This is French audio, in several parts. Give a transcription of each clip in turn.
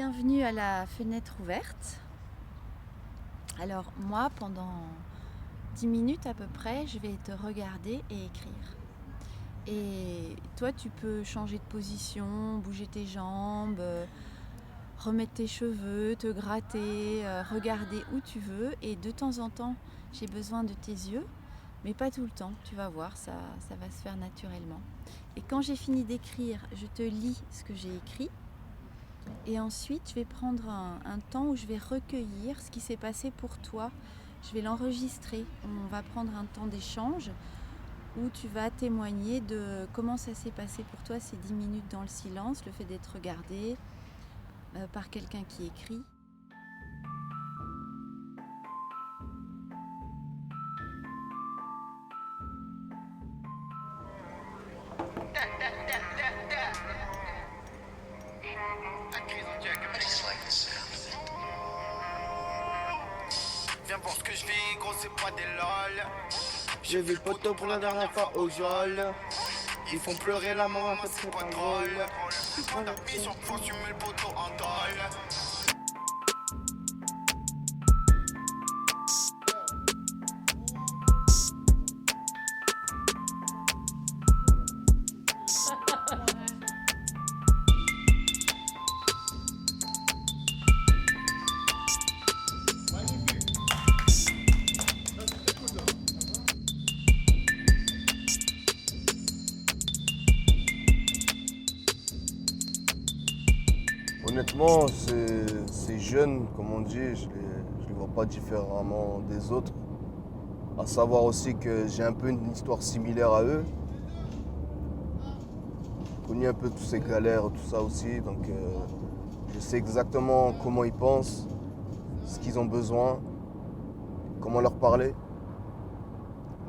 Bienvenue à la fenêtre ouverte. Alors moi, pendant 10 minutes à peu près, je vais te regarder et écrire. Et toi, tu peux changer de position, bouger tes jambes, remettre tes cheveux, te gratter, regarder où tu veux. Et de temps en temps, j'ai besoin de tes yeux, mais pas tout le temps. Tu vas voir, ça va se faire naturellement. Et quand j'ai fini d'écrire, je te lis ce que j'ai écrit. Et ensuite, je vais prendre un temps où je vais recueillir ce qui s'est passé pour toi. Je vais l'enregistrer. On va prendre un temps d'échange où tu vas témoigner de comment ça s'est passé pour toi ces 10 minutes dans le silence, le fait d'être regardé par quelqu'un qui écrit. Viens voir ce que je vis, gros, c'est pas des lol. J'ai vu le poteau pour la dernière fois au jol. Ils font pleurer la maman, C'est pas drôle. On a mis sur fond, tu mets le poteau en dol. Honnêtement, ces jeunes, comme on dit, je les vois pas différemment des autres. À savoir aussi que j'ai un peu une histoire similaire à eux. Connu un peu toutes ces galères, tout ça aussi. Donc je sais exactement comment ils pensent, ce qu'ils ont besoin, comment leur parler.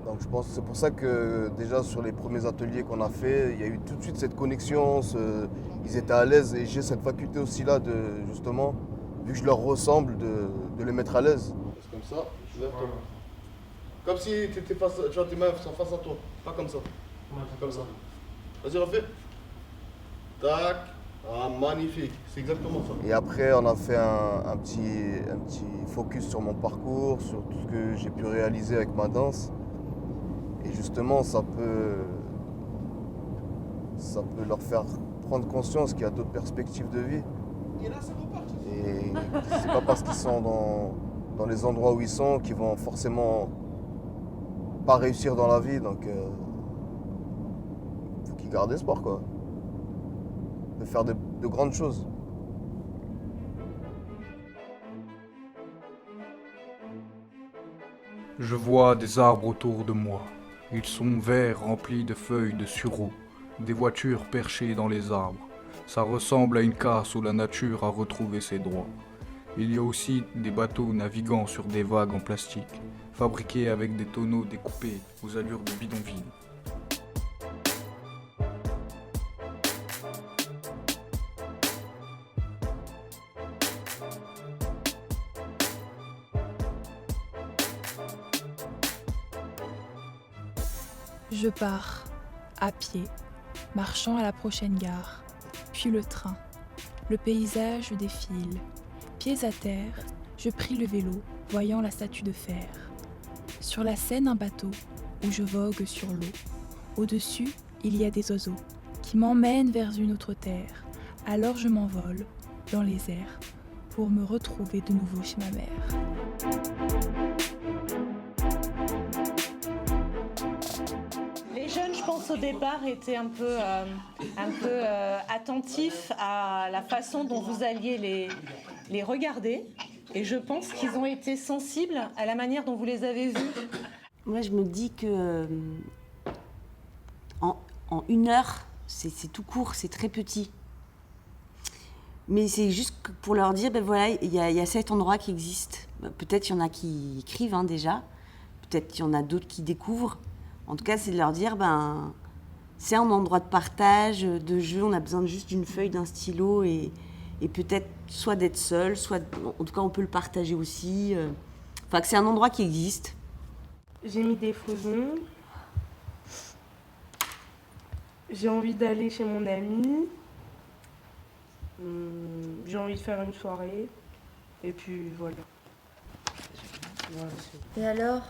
Donc je pense que c'est pour ça que déjà sur les premiers ateliers qu'on a fait, il y a eu tout de suite cette connexion, ils étaient à l'aise et j'ai cette faculté aussi là de justement, vu que je leur ressemble, de les mettre à l'aise. C'est comme ça, lève-toi. Comme si tu étais face, tu vois, tes mains sont face à toi, pas comme ça. Comme ça. Vas-y, refais. Tac. Ah, magnifique, c'est exactement ça. Et après, on a fait un petit focus sur mon parcours, sur tout ce que j'ai pu réaliser avec ma danse. Et justement, ça peut leur faire prendre conscience qu'il y a d'autres perspectives de vie. Et c'est pas parce qu'ils sont dans les endroits où ils sont qu'ils vont forcément pas réussir dans la vie. Donc, faut qu'ils gardent espoir, quoi. De faire de grandes choses. Je vois des arbres autour de moi. Ils sont verts remplis de feuilles de sureau, des voitures perchées dans les arbres. Ça ressemble à une casse où la nature a retrouvé ses droits. Il y a aussi des bateaux naviguant sur des vagues en plastique, fabriqués avec des tonneaux découpés aux allures de bidonville. Je pars, à pied, marchant à la prochaine gare, puis le train. Le paysage défile. Pieds à terre, je prie le vélo, voyant la statue de fer. Sur la Seine, un bateau, où je vogue sur l'eau. Au-dessus, il y a des oiseaux, qui m'emmènent vers une autre terre. Alors je m'envole, dans les airs, pour me retrouver de nouveau chez ma mère. Les jeunes, je pense, au départ, étaient un peu attentifs à la façon dont vous alliez les regarder. Et je pense qu'ils ont été sensibles à la manière dont vous les avez vus. Moi, je me dis que en 1 heure, c'est tout court, c'est très petit. Mais c'est juste pour leur dire, ben voilà, il y a cet endroit qui existe. Peut-être il y en a qui écrivent déjà, peut-être il y en a d'autres qui découvrent. En tout cas, c'est de leur dire, ben, c'est un endroit de partage, de jeu, on a besoin juste d'une feuille, d'un stylo et peut-être soit d'être seul, soit, en tout cas, on peut le partager aussi. Enfin, que c'est un endroit qui existe. J'ai mis des faisons. J'ai envie d'aller chez mon ami. J'ai envie de faire une soirée. Et puis voilà. Et alors,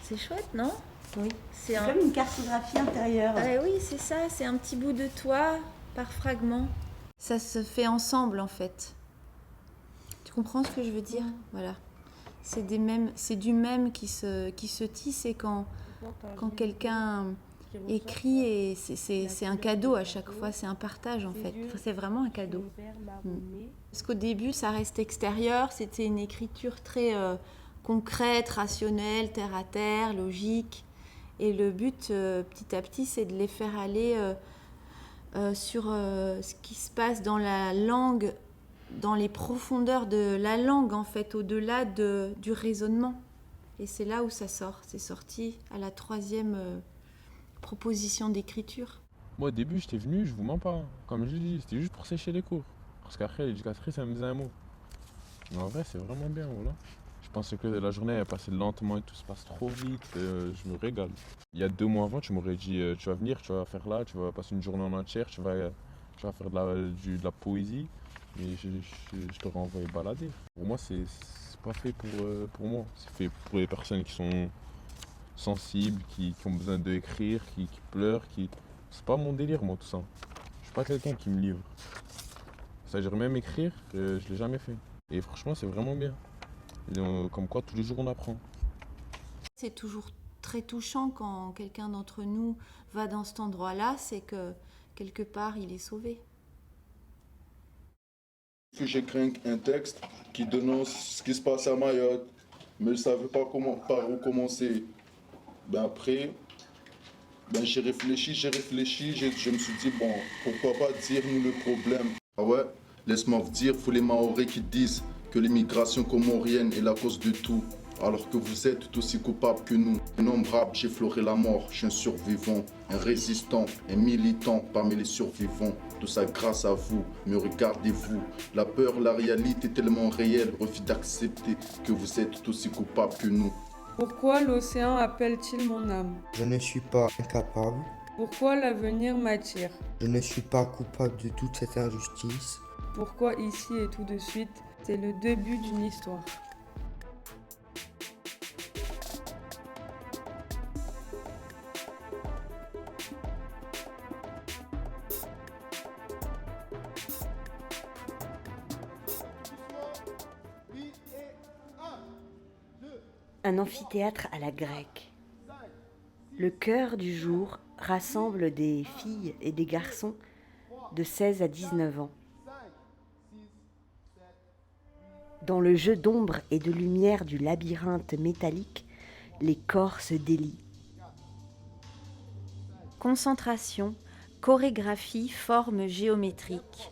c'est chouette, non? Oui. C'est C'est un... comme une cartographie intérieure. Ah oui, c'est ça, c'est un petit bout de toi par fragment. Ça se fait ensemble en fait. Tu comprends ce que je veux dire? Voilà. C'est du même qui se tisse et quand quelqu'un écrit, et c'est un cadeau à chaque fois, c'est un partage en fait. Enfin, c'est vraiment un cadeau. Parce qu'au début, ça reste extérieur, c'était une écriture très concrète, rationnelle, terre à terre, logique. Et le but, petit à petit, c'est de les faire aller sur ce qui se passe dans la langue, dans les profondeurs de la langue, en fait, au-delà du raisonnement. Et c'est là où ça sort. C'est sorti à la 3e proposition d'écriture. Moi, au début, j'étais venu, je vous mens pas. Comme je l'ai dit, c'était juste pour sécher les cours. Parce qu'après, l'éducatrice, elle me disait un mot. Mais en vrai, c'est vraiment bien, voilà. Je pensais que la journée, elle passait lentement et tout se passe trop vite. Je me régale. Il y a 2 mois avant, tu m'aurais dit, tu vas venir, tu vas faire là, tu vas passer une journée en entière, tu vas faire de la poésie. Et je t'aurais envoyé balader. Pour moi, c'est pas fait pour moi. C'est fait pour les personnes qui sont sensibles, qui ont besoin d'écrire, qui pleurent. C'est pas mon délire, moi, tout ça. Je suis pas quelqu'un qui me livre. C'est-à-dire même écrire, je l'ai jamais fait. Et franchement, c'est vraiment bien. Et comme quoi, tous les jours, on apprend. C'est toujours très touchant quand quelqu'un d'entre nous va dans cet endroit-là, c'est que quelque part, il est sauvé. J'écris un texte qui dénonce ce qui se passe à Mayotte, mais je ne savais pas par où commencer. Après, j'ai réfléchi, je me suis dit, bon, pourquoi pas dire nous le problème. Ah ouais, laisse-moi vous dire, faut les Maoris qui disent que l'immigration comorienne est la cause de tout, alors que vous êtes tout aussi coupables que nous. Innombrable, j'ai fleuré la mort, je suis un survivant, un résistant, un militant parmi les survivants. Tout ça grâce à vous, mais regardez-vous, la peur, la réalité est tellement réelle, refus d'accepter que vous êtes tout aussi coupables que nous. Pourquoi l'océan appelle-t-il mon âme? Je ne suis pas incapable. Pourquoi l'avenir m'attire? Je ne suis pas coupable de toute cette injustice. Pourquoi ici et tout de suite? C'est le début d'une histoire. Un amphithéâtre à la grecque. Le chœur du jour rassemble des filles et des garçons de 16 à 19 ans. Dans le jeu d'ombre et de lumière du labyrinthe métallique, les corps se délient. Concentration, chorégraphie, forme géométrique.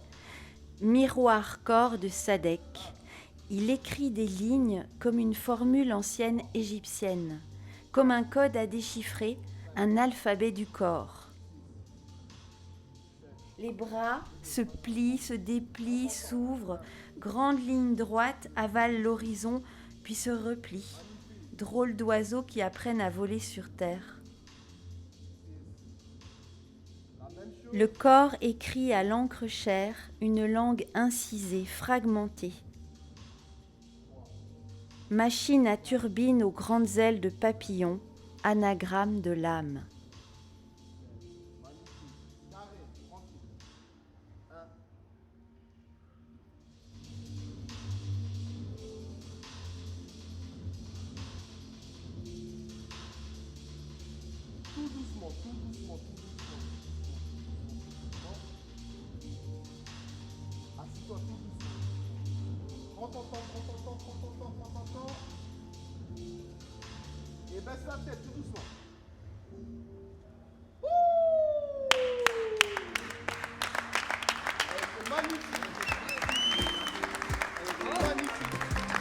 Miroir corps de Sadek. Il écrit des lignes comme une formule ancienne égyptienne, comme un code à déchiffrer, un alphabet du corps. Les bras se plient, se déplient, s'ouvrent, grande ligne droite avale l'horizon, puis se replient. Drôles d'oiseaux qui apprennent à voler sur terre. Le corps écrit à l'encre chère une langue incisée, fragmentée. Machine à turbine aux grandes ailes de papillon, anagramme de l'âme. Tout doucement, tout doucement, tout doucement. Assis-toi tout doucement. Prends ton temps, prends ton temps, prends ton temps, prends ton temps. Et baisse la tête tout doucement. C'est magnifique. C'est magnifique.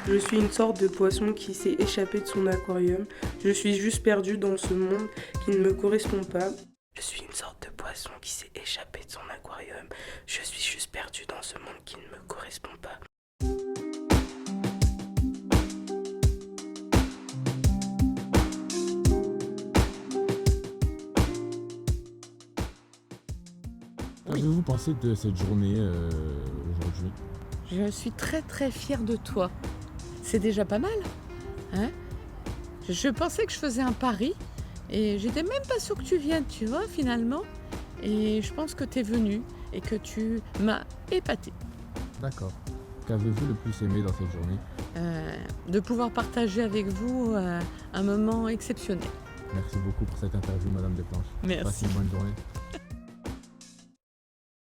Je suis une sorte de poisson qui s'est échappé de son aquarium. Je suis juste perdu dans ce monde qui ne me correspond pas. Je suis une sorte de poisson qui s'est échappé de son aquarium. Je suis juste perdu dans ce monde qui ne me correspond pas. Oui, Qu'avez-vous pensé de cette journée aujourd'hui? Je suis très très fière de toi. C'est déjà pas mal. Hein? Je pensais que je faisais un pari et j'étais même pas sûre que tu viennes, tu vois, finalement. Et je pense que tu es venu et que tu m'as épatée. D'accord. Qu'avez-vous le plus aimé dans cette journée? De pouvoir partager avec vous un moment exceptionnel. Merci beaucoup pour cette interview, Madame Desplanches. Merci. Passez une bonne journée.